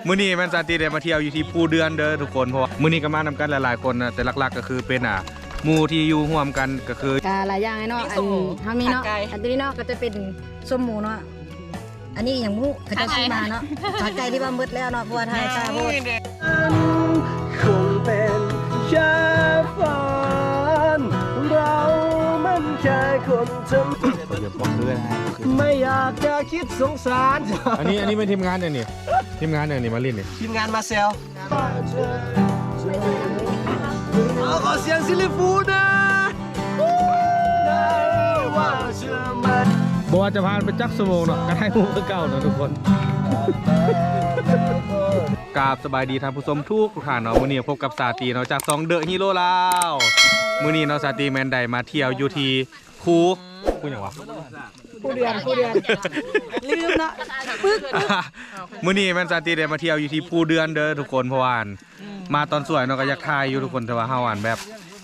มื้อนี้มันสาธิตได้มาเที่ยวอยู่ที่ภูเดือนเด้อทุกคนเพราะมื้อนี้ก็มานำกันหลายๆคนนะแต่หลักๆก็คือเป็นหมู่ที่อยู่ร่วมกันก็คือก าหลายอย่างเนาะอันเฮามีเนาะอันนี้เนาะก็จะเป็นส้มหมูเนาะอันนี้อย่างหมูเขาจะซื้อมาเนาะขาไก่ที่ว่ามืดแล้วเนาะบัวไทยตาโพดคงเป็นแค่ฝันเรามันแค่คนธรรมดา เดี๋ยวบอกเลยนะ ไม่อยากจะคิดสงสาร อันนี้เป็นทีมงานเนี่ยนี่ทีมงานเนี่ยนี่มาเล่นนี่ ทีมงานมาเซลขอเสียงซิลิฟูนะได้ว่าเชื่อมัน บอกว่าจะพานไปจักสมงเนาะกระไทหูคือเก่าเนาะทุกคนกราบสบายดีท่านผู้ชมทุกท่านเนาะมื้อนี้พบกับสาตีเนาะจาก2เดอะฮีโร่ลาวมื้อนี้เนาะสาตีแมนได้มาเที่ยวอยู่ที่คูหยังวะ ผู้เดือนลืมเนาะปึ๊ก มื้อนี้แมนสาตีได้มาเที่ยวอยู่ที่ภูเดือนเด้อทุกคนเพราะว่ามาตอนสวยเนาะก็อยากถ่ายอยู่ทุกคนแต่ว่าเฮาแบบ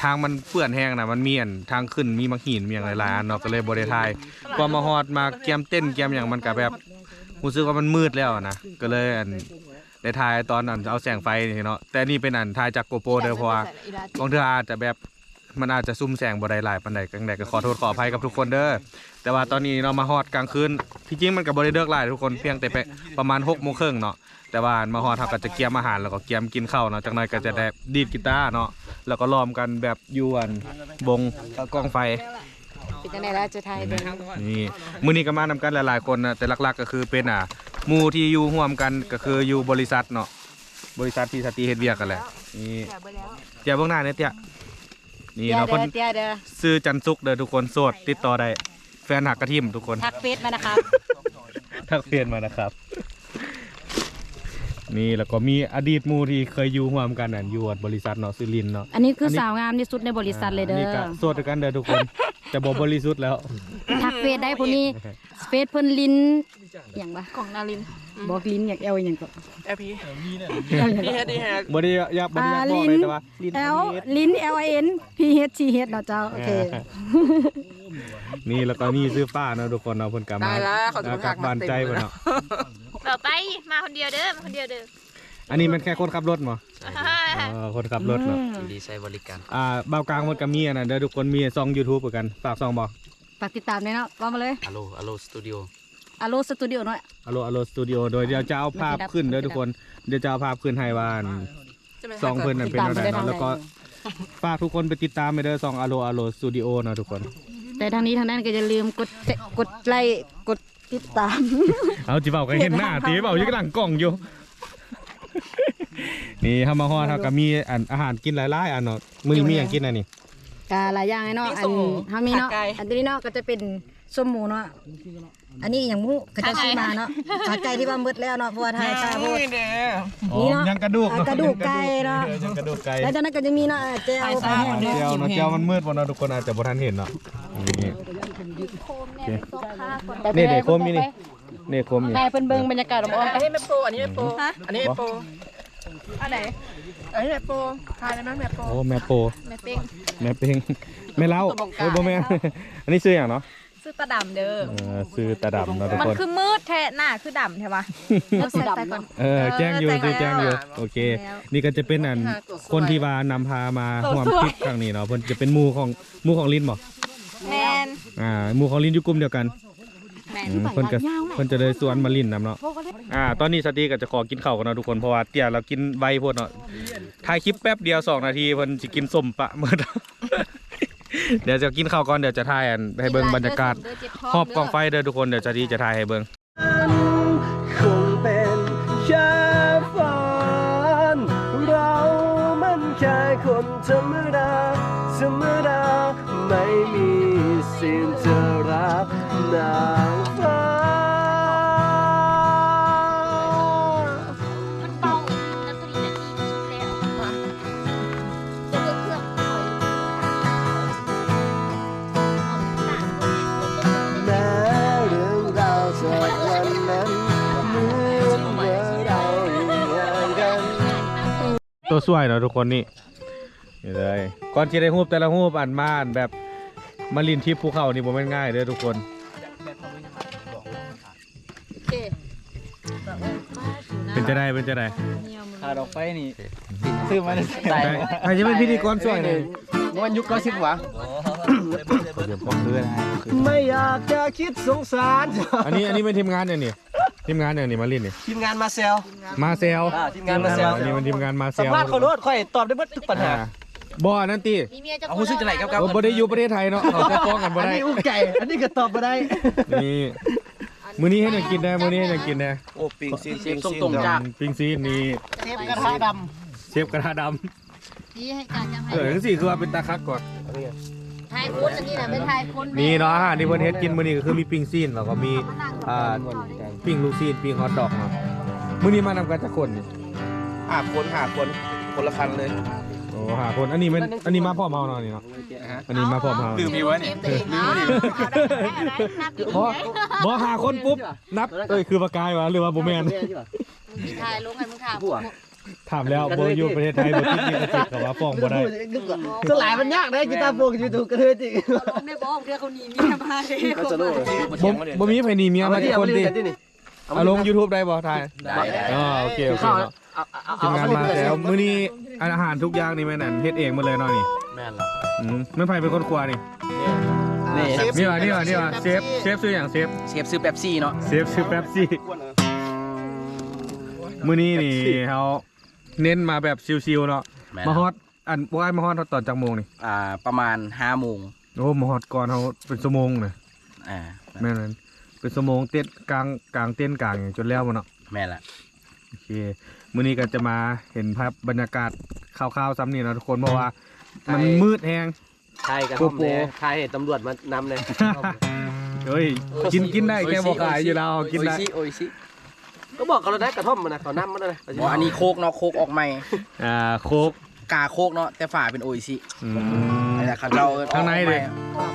ทางมันเปื้อนแห้งนะมันมีทางขึ้นมีมักหินมีอย่างหลายๆอันเนาะก็เลยบ่ได้ถ่ายพอมาฮอดมาเกียมเต้นเกียมอย่างมันก็แบบรู้สึกว่ามันมืดแล้วนะก็เลยได้ถ่ายตอนเอาแสงไฟนี่เนาะแต่นี่เป็นถ่ายจากโกโปรเด้อเพราะว่าบางเทื่ออาจจะแบบมันอาจจะซุ่มแสงบ่ได้หลายปานใดจังได๋ก็ขอโทษขออภัยกับทุกคนเด้อแต่ว่าตอนนี้เรามาฮอดกลางคืนที่จริงมันก็บ่ได้เลิกหลายทุกคนเพียงแต่ประมาณ 6:30 นเนาะแต่ว่ามาฮอดเฮาก็จะเกียมอาหารแล้วก็เกียมกินข้าวเนาะจังได๋ก็จะได้ดีดกีตาร์เนาะแล้วก็ล้อมกันแบบอยู่วงกองไฟ เป็นจังได๋ล่ะจะทายเด้อ นี่มื้อนี้ก็มานำกันหลายๆคนนะแต่หลักๆก็คือเป็นหมู่ที่อยู่ร่วมกันก็คืออยู่บริษัทเนาะบริษัทที่สตีเฮ็ดเวียกกันแหละนี่เจ้าเบื้องหน้าเนี่ยเตี้ยนี่เนาะคน เตี้ยเด้อ ซื้อจันสุกเด้อทุกคนโสดติดต่อได้แฟนหักกระทิมทุกคน ทักเฟซมานะครับ ทักเฟซมานะครับนี่แล้วก็มีอดีตหมู่ที่เคยอยู่ร่วมกันอยู่บริษัทเนาะซื้อลินเนาะ อันนี้คือสาวงามที่สุดในบริษัทเลยเด้ นี่ก็ อ โสดด้วยกันเด้อทุกคนแต่บ่บริสุทธิ์แล้ว ทักเฟซได้ผู้นี้เฟซเพิ่นลิ้นอย่างวะของนาลินบอกลิ้นอยากเอวอย่างก็ แอพีดีแฮดดีแฮด บ่ได้อยากบอก ลิ้ เล น ยแต่ว่าลิ้น L ลิ้น LIN PHCH เนาะเจ้าโอเค นี่แล้วก็นี่ซื้อป้าเนาะทุกคนเนาะเพิ่นกลับมา ได้แล้วเขาจะ กลับบ้านใจเพิ่นเนาะ เราไปมาคนเดียวเด้อมาคนเดียวเด้อ อันนี้มันแค่คนขับรถมั้งคนขับรถเนาะ ดีใช้บริการ บ่าวกลางมันก็มีเด้อทุกคนมีช่อง YouTube เหมือนกันฝากช่องบ่ ฝากติดตามด้วยเนาะว่ามาเลย อโลสตูดิโอ อโลสตูดิโอเนาะ Allo Studio โดยเดี๋ยวจะเอาภาพขึ้นเด้อทุกคนเดี๋ยวจะเอาภาพขึ้นให้ว่าช่องเพิ่นนั่นเป็นอะไรเนาะแล้วก็ฝากทุกคนไปติดตามไปเด้อช่อง Allo Studio เนาะทุกคน แต่ทางนี้ทางนั้นก็อย่าลืมกดไลค์กดติดตาม เอาจิเว้าก็เห็นหน้าติเว้าอยู่หลังกล้องอยู่ นี่เฮามาฮอดเฮาก็มีอาหารกินหลายๆอันเนาะมื้อนี้มีหยังกินอันนี้ กาหลายอย่างเนาะอันเฮามีเนาะอันนี้เนาะก็จะเป็นส้มหมูเนาะอันนี้อย่างหมูเขาจะซื้อมาเนาะขาไก่ที่ว่ามืดแล้วเนาะบัวไทยตาโพด นี่เนาะ ยังกระดูก กระดูกไก่เนาะ ยังกระดูกไก่ แล้วจากนั้นก็จะมีเนาะเจลไปแห้ง เจียวเนาะเจียวมันมืดบ่เนาะทุกคนอาจจะบ่ทันเห็นเนาะนี่ โคมเนี่ยเป็นโซฟาก่อน นี่เด็กโคมนี่นี่โคมนี่ นายเพิ่นเบิ่งบรรยากาศรอบ อันนี้ไม่โปรอันนี้ไม่โปรอันนี้ไม่โปรอันไหนอันนี้ไม่โปรทายได้ไหมแม่โปร โอ้แม่โป แม่เป้ง แม่เป้งแม่เล้าโอ้ยบ่แม่น อันนี้ซื้ออย่างเนาะ ซื้อตาดำเด้อ ซื้อตาดำเนาะทุก มัน คน คือมืดแท้หน้าคือดำใช่ปะมืดสีดำก่อน แจ้งอยู่ซื้อแจ้งอยู่โอเค นี่ก็จะเป็นคนที่ว่านำพามาร่วมทริปครั้งนี้เนาะเพิ่นจะเป็นหมู่ของลินบ่ แมน หมู่ของลินอยู่กลุ่มเดียวกัน แมน เพิ่นจะเลยสวนมาลินนำเนาะตอนนี้สตีก็จะขอกินข้าวกันเนาะทุกคนเพราะว่าเตี้ยเรากินไวโพดเนาะถ่ายคลิปแป๊บเดียว2 นาทีเพิ่นสิกินส้มปะหมด เดี๋ยวจะกินข้าวก่อนเดี๋ยวจะถ่ายให้เบิ่งบรรยากาศรอบกองไฟเด้อทุกคนเดี๋ยวจะถ่ายให้เบิ่ง คงเป็นแค่ฝันเรามันแค่คนธรรมดาไม่มีสิ่งจะรักนางฟ้า มันเบาแล้วตัวนี้จะดีที่สุดแล้วจะเลือกเครื่องคอย แม้เรื่องราวจากวันนั้นเหมือนเมื่อเราอยู่ห่างกัน ตัวสวยเนาะทุกคนนี่เลยก่อนที่ได้รูปแต่ละรูปมาแบบมาลินที่ภูเขานี่บ่แม่นง่ายเด้อทุกคน โอเค เป็นจะได้ ขาดออกไปนี่ซื้อมาได้ ใครจะเป็นพิธีกรช่วยเลย มันยุคก็สิบหวะไม่อยากจะคิดสงสาร อันนี้เป็นทีมงานเนี่ยนี่ทีมงานเนี่ยนี่มาเล่นนี่ ทีมงานมาเซล มาเซล ทีมงานมาเซล อันนี้มันทีมงานมาเซ สัม ล ภาษณ์เขาโน้ตค่อยตอบได้หมดทุกปัญหา บ่อนั่นตี มีเมียจะ เอาผู้ซื้อจะไหนกับ บ่ได้อยู่ประเทศไทยเนาะเขาจะฟ้องกันบ่ อัน ได้ นี้อุ้งไก่อันนี้ก็ตอบมาได้ นี่มื้อนี้ให้หน่อยกินได้มื้อนี้ให้หน่อยกินได้ โอ้ปิงซีน เชฟตรงๆจาก ปิ้งซีนนี่ เทปกระทะด เชฟกระทะด นี่ให้การยัง ำ ให้ จังซี่คือว่าเป็นตาคักก่อน ทายคนอันนี้น่ะเป็นทายคน นี่เนาะอาหารที่เพิ่นเฮ็ดกินมื้อนี้ก็คือมีปิ้งซีนแล้วก็มีปิ้งลูกซีนปิ้งฮอทดอกเนาะมื้อนี้มานำกันจักคนนี่ 5 คนคนละคันเลย โอ้หาคนอันนี้มาพร้อมเฮาเนาะนี่เนาะอันนี้มาพร้อมเฮา ดื่มมีวะนี่ บ่หาคนปุ๊บนับคือปากกายวะหรือว่าบ่แม่น ทายลงให้มึงถาม ถามแล้วบ่อยู่ประเทศไทยบ่ติดลิขสิทธิ์ก็ว่าฟ้องบ่ได้ สลายมันยากนะกีตาร์โปกยูทูบกระเทยจริง ลงได้บอกเดี๋ยวเขาหนีเมียมาเลย ก็จะรู้ บ่มีไผหนีเมียมาจักคนติเอาลง YouTube ได้บ่ทายอ๋อโอเคเนาะทีมงานมาแล้วมื้อนี้อาหารทุกอย่างนี่แม่นั่นเฮ็ดเองหมดเลยเนาะนี่ แม่นล่ะ มันไผเป็นคนครัวนี่ นี่ว่าเชฟชื่อหยังเชฟ เชฟซื้อเป๊ปซี่เนาะ เชฟชื่อแป๊บซี่มื้อนี้นี่เฮาเน้นมาแบบชิวๆเนาะมาฮอตอันบ่อ้ายมาฮอตตอนจักโมงนี่ ประมาณ5 โมง โอ้มาฮอตก่อนเฮาเป็นชั่วโมงน่ะ แม่นนั้นเป็นชั่วโมงเต้นกลางเต้นกลางอย่างจนแล้วบ่เนาะ แม่ละ โอเคมื้อนี้ก็จะมาเห็นภาพบรรยากาศคร่าวๆซ้ำนี่นะทุกคนเพราะว่ามันมืดแฮง ใช่กันใครเห็นตำรวจมานำเลย เฮ้ยกินได้แค่บ่ขายอยู่แล้วกินได้ โอ้ยชิ ก็บอกเขาแล้วนะกระท่อมมันนะเขานำมันเลย อันนี้โคกเนาะโคกออกใหม่ โคก กาโคกเนาะแต่ฝาเป็นโออิชิ อืม นี่แหละครับเรา ข้างในดิ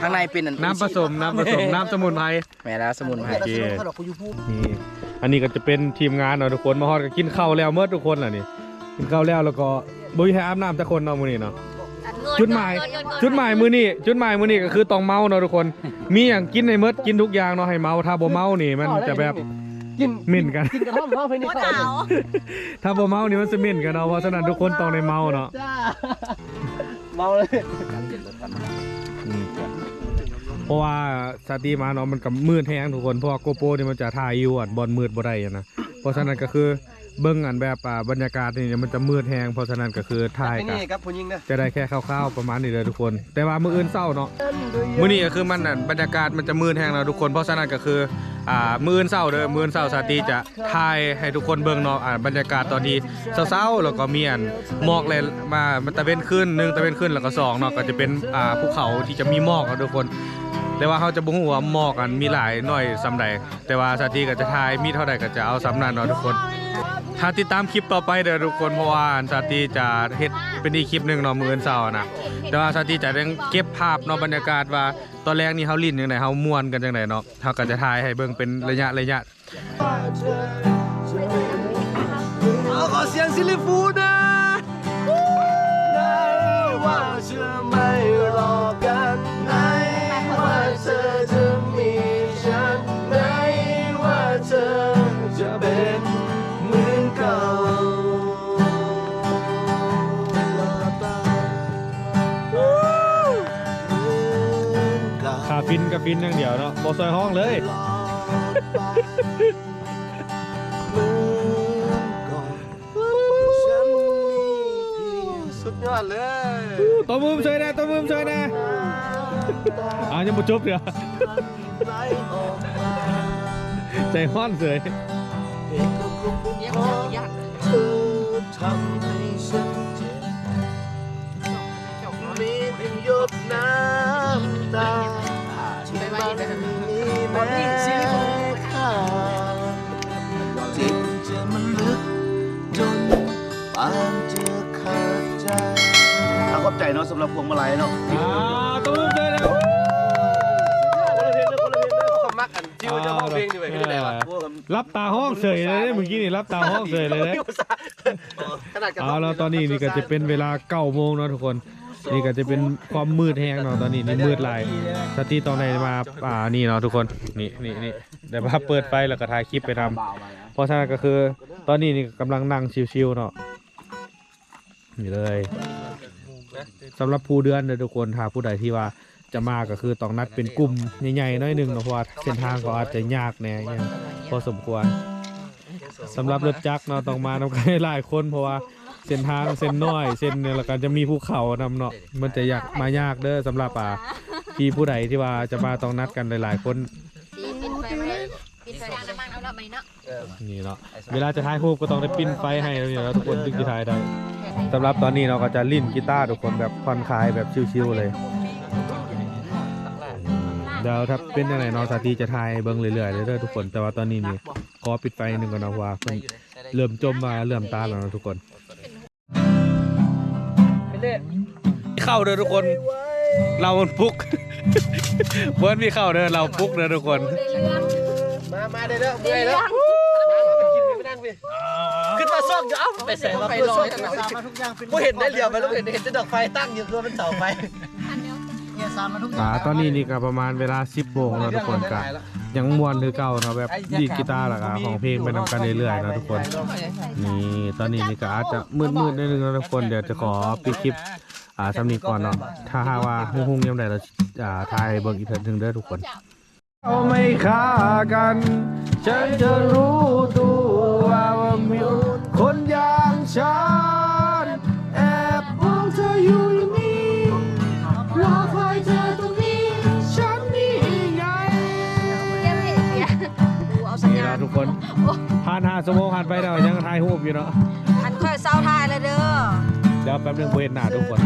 ข้างในเป็น น้ำผสมน้ำสมุนไพร แม่แล้วสมุนไพร โอเคนี่อันนี้ก็จะเป็นทีมงานเนาะทุกคนมาฮอดก็กินข้าวแล้วเมื่อทุกคนล่ะนี่กินข้าวแล้วแล้วก็บ่มีใครอาบน้ำแต่คนเนาะมื้อนี้เนาะจุดหมายมื้อนี้ก็คือต้องเมาเนาะทุกคนมีหยังกินให้หมดกินทุกอย่างเนาะให้เมาถ้าบ่เมานี่มันจะแบบ กิน หมิ่นกัน กินกระท่อมเพราะเพนี่เขา ถ้าบ่เมานี่มันจะหมิ่นกันเนาะเพราะฉะนั้นทุกคนต้องได้เมาเนาะ จ้าเมาเลย เพราะว่าสตรีมาเนาะมันก็มืดแฮงทุกคนเพราะว่าโกโปรนี่มันจะถ่ายอยู่อันบอลมืดบ่ได้อะนะเพราะฉะนั้นก็คือเบิ่งอันแบบบรรยากาศนี่มันจะมืดแฮงเพราะฉะนั้นก็คือถ่าย ไอ้ กัน นี่ครับผู้หญิงนะ จะได้แค่คร่าวๆประมาณนี้เลยทุกคน แต่ว่ามื้ออื่นเช้าเนาะมื้อนี้ก็คือมันบรรยากาศมันจะมืดแฮงแล้วทุกคนเพราะฉะนั้นก็คือมื้ออื่นเช้าเด้อมื้ออื่นเช้าสตรีจะถ่ายให้ทุกคนเบิ่งเนาะบรรยากาศตอนที่เช้าๆแล้วก็มีอันหมอกเลยมามันตะเวนขึ้น1ตะเวนขึ้นแล้วก็2เนาะก็จะเป็นภูเขาที่จะมีหมอกนะทุกคน แต่ว่าเขาจะบ่ฮู้ว่าหมอกกันมีหลายหน่อยซ้ำใดแต่ว่าสตรีก็จะถ่ายมีเท่าใดก็จะเอาซ้ำนั้นเนาะทุกคนถ้าติดตามคลิปต่อไปเด้อทุกคนเพราะว่าสตรีจะเฮ็ดเป็นอีกคลิปหนึงเนาะมื้อวันเสาร์นะแต่ว่าสตรีจะยังเก็บภาพเนาะบรรยากาศว่าตอนแรกนี่เฮาลิ้นจังไดเฮาม่วนกันจังไดเนาะเฮาก็จะถ่ายให้เบิ่งเป็นระยะขอเสียงซิลิฟูนะได้ว่าเธอไม่รอกันไหนว่าเธอจะมีฉันไหนว่าเธอจะเป็นเหมือนเก่า ขาฟินกับฟินอย่างเดียวเนาะบ่ซอยห้องเลย สุดยอดเลย ตัวมือช่วยนะยังบ่จบเด้อใจฮ้อนเสย ทำให้ฉันเจ็บมีเพียงหยดน้ำตาที่มันมีแม้ค่าจิตจะมันลึกจนปานจะขาดใจขอบใจเนาะสำหรับพวงมาลัยเนาะ ตัวมือช่วยนะ คนละเพลงความมักอันที่ว่าจะร้องเพลงดีไปไม่ได้วะ รับตาห้องเสยเลยเมื่อกี้นี่รับตาห้องเสยเลยนะ เอาแล้วตอนนี้นี่ก็จะเป็นเวลา9 โมงเนาะทุกคนนี่ก็จะเป็นความมืดแห้งเนาะตอนนี้นี่มืดหลายสตรีตอนไหนมานี่เนาะทุกคนนี่เดี๋ยวมาเปิดไฟแล้วก็ถ่ายคลิปไปทำ เพราะฉะนั้นก็คือตอนนี้นี่กำลังนั่งชิวๆเนาะนี่เลยสำหรับผู้เดือนเด้อทุกคนถ้าผู้ใดที่ว่าจะมาก็คือต้องนัดเป็นกลุ่มใหญ่ๆหน้อยหนึงเนาะเพราะว่าเส้นทางก็อาจจะยากแน่ยังพอสมควรสำหรับรถจักรเนาะต้องมานำกันหลายคนเพราะว่าเส้นทางเส้นน้อยเส้นเนี่ยแล้วก็จะมีภูเขานำเนาะมันจะมายากเด้อสำหรับที่ผู้ใดที่ว่าจะมาต้องนัดกันหลายๆคน ปิดไฟไว้ปิดไฟน้ำมันเอาละไหมเนาะ นี่เนาะเวลาจะถ่ายรูปก็ต้องได้ปิ้นไฟให้แล้วนี่เนาะทุกคนถึงจะถ่ายได้สำหรับตอนนี้เราก็จะลิ้นกีตาร์ทุกคนแบบผ่อนคลายแบบชิวๆเลยเดี๋ยวถ้าเป็นยังไงเนาะสาธิตจะถ่ายเบิ่งเรื่อยๆเด้อทุกคนแต่ว่าตอนนี้นี่ขอปิดไฟหนึงก่อนเนาะเพราะว่าเพิ่นเริ่มจมมาเริ่มตาแล้วเนาะทุกคนเข้าเด้อทุกคนเรามันปุก เพิ่นมีเข้าเด้อเราปุกเด้อทุกคน มาเด้อเมื่อยแล้วมากินไปนั่งไปขึ้นมาซ่อมจะเอาไปใส่มาเพื่อซ่อมกูเห็นได้เดียวไปแล้วเห็นจะดอกไฟตั้งอยู่ตัวเป็นเสาไฟ ตอนนี้นี่ก็ประมาณเวลา 10 โมงแล้วทุกคนก็ยังม่วนคือเก่าเนาะแบบดีดกีตาร์แล้วก็ของเพลงไปนำกันเรื่อยๆเนาะทุกคนนี่ตอนนี้นี่ก็อาจจะมืดๆนิดนึงนะทุกคนเดี๋ยวจะขอปิดคลิปสำนีก่อนเนาะถ้าหากว่าหุ่งๆยังไงเราถ่ายเบิ่งอีกเทิงถึงเด้อทุกคนเอาไม่ฆ่ากันฉันจะรู้ตัวว่ามีคนอย่างฉันแอบมองเธออยู่อย่างนี้รอคอยเธอตรงนี้ฉันนี่ไงนี่นะทุกคนผ่าน5 ชั่วโมงผ่านไปแล้วยังถ่ายรูปอยู่เนาะ อันค่อยเศร้าทายเลยเด้อ เดี๋ยวแป๊บนึงเห็นหน้าทุกคน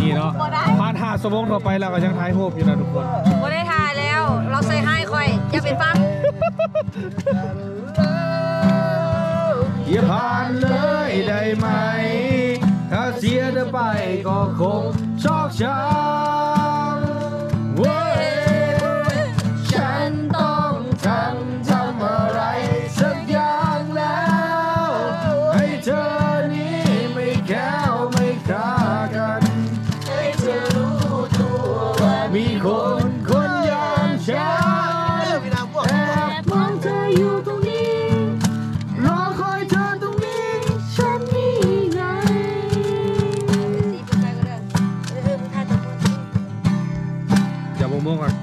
นี่เนาะผ่าน5 ชั่วโมงต่อไปแล้วก็ยังถ่ายรูปอยู่นะทุกคน บ่ได้ทายแล้ว เราใส่ให้ค่อยอย่าไปฟัง อย่าผ่านเลยได้ไหมถ้าเสียเธอไปก็คงชอกช้ำเว้ยฉันต้องทำอะไรสักอย่างแล้วให้เธอนี้ไม่แค้วไม่ฆ่ากันให้เธอรู้ตัวว่ามีคนอย่างฉันแอบมองเธออยู่ตรงนี้รอคอยเธอตรงนี้ฉันนี่ไงอย่าโมงก่อน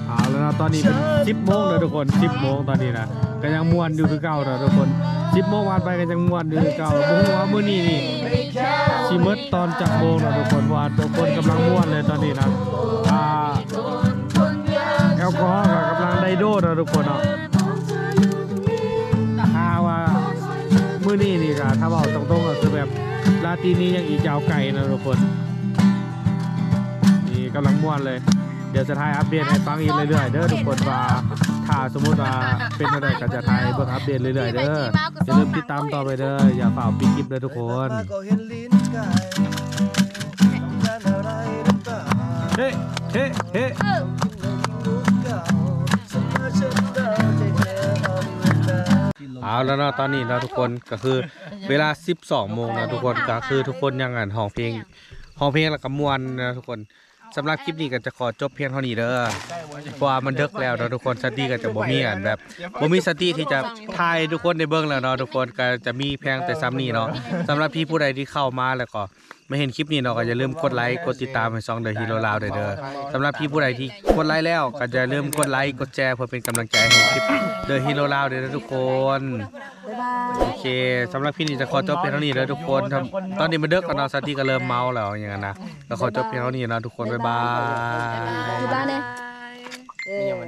เอาแล้วนะตอนนี้เป็น10 โมงเลยทุกคน10 โมงตอนนี้นะก็ยังม่วนอยู่คือเก่านะทุกคน10 โมงผ่านไปก็ยังม่วนอยู่คือเก่าบ่ฮู้ว่ามื้อนี้นี่สิหมดตอนจักโมงนะทุกคนเพราะว่าทุกคนกำลังม่วนเลยตอนนี้นะแอลกอฮอล์ก็กำลังไดโดนะทุกคนเนาะถ้าว่ามื้อนี้นี่ก็ถ้าบอกตรงๆก็คือแบบราตรีนี้ยังอีกยาวไกลนะทุกคนนี่กำลังม่วนเลยเดี๋ยวจะถ่ายอัปเดตให้ฟังอีกเรื่อยๆเด้อทุกคนว่าถ้าสมมุติว่าเป็นอะไรก็จะถ่ายเบิ่งอัปเดตเรื่อยๆเด้ออย่าลืมติดตามต่อไปเด้ออย่าฝ่าปิดคลิปเลยทุกคนเฮ้เฮ้เฮ้เอาแล้วเนาะตอนนี้เราทุกคนก็คือเวลา 12 โมงนะทุกคนก็คือทุกคนยังห้องเพลงแล้วก็ม่วนนะทุกคนสำหรับคลิปนี้ก็จะขอจบเพียงเท่านี้เด้อเพราะว่ามันดึกแล้วนะทุกคนสติก็จะบ่มีอันแบบบ่มีสติที่จะถ่ายทุกคนในเบื้องแล้วเนาะทุกคนก็จะมีเพียงแต่ซ้ำนี้เนาะสำหรับพี่ผู้ใดที่เข้ามาแล้วก็ไม่เห็นคลิปนี้เนาะก็อย่าลืมกดไลค์กดติดตามให้ช่อง The Hero Lao ด้วยเด้อสำหรับพี่ผู้ใดที่กดไลค์แล้วก็อย่าลืมกดไลค์กดแชร์เพื่อเป็นกำลังใจให้คลิป The Hero Lao ด้วยนะทุกคนโอเคสำหรับพี่นี่จะขอจบเพียงเท่านี้เลยทุกคนตอนนี้มันดึกแล้วเนาะสติก็เริ่มเมาแล้วอย่างนั้นนะก็ขอจบเพียงเท่านี้นะทุกคนบ๊ายบาย อยู่บ้านเนี่ย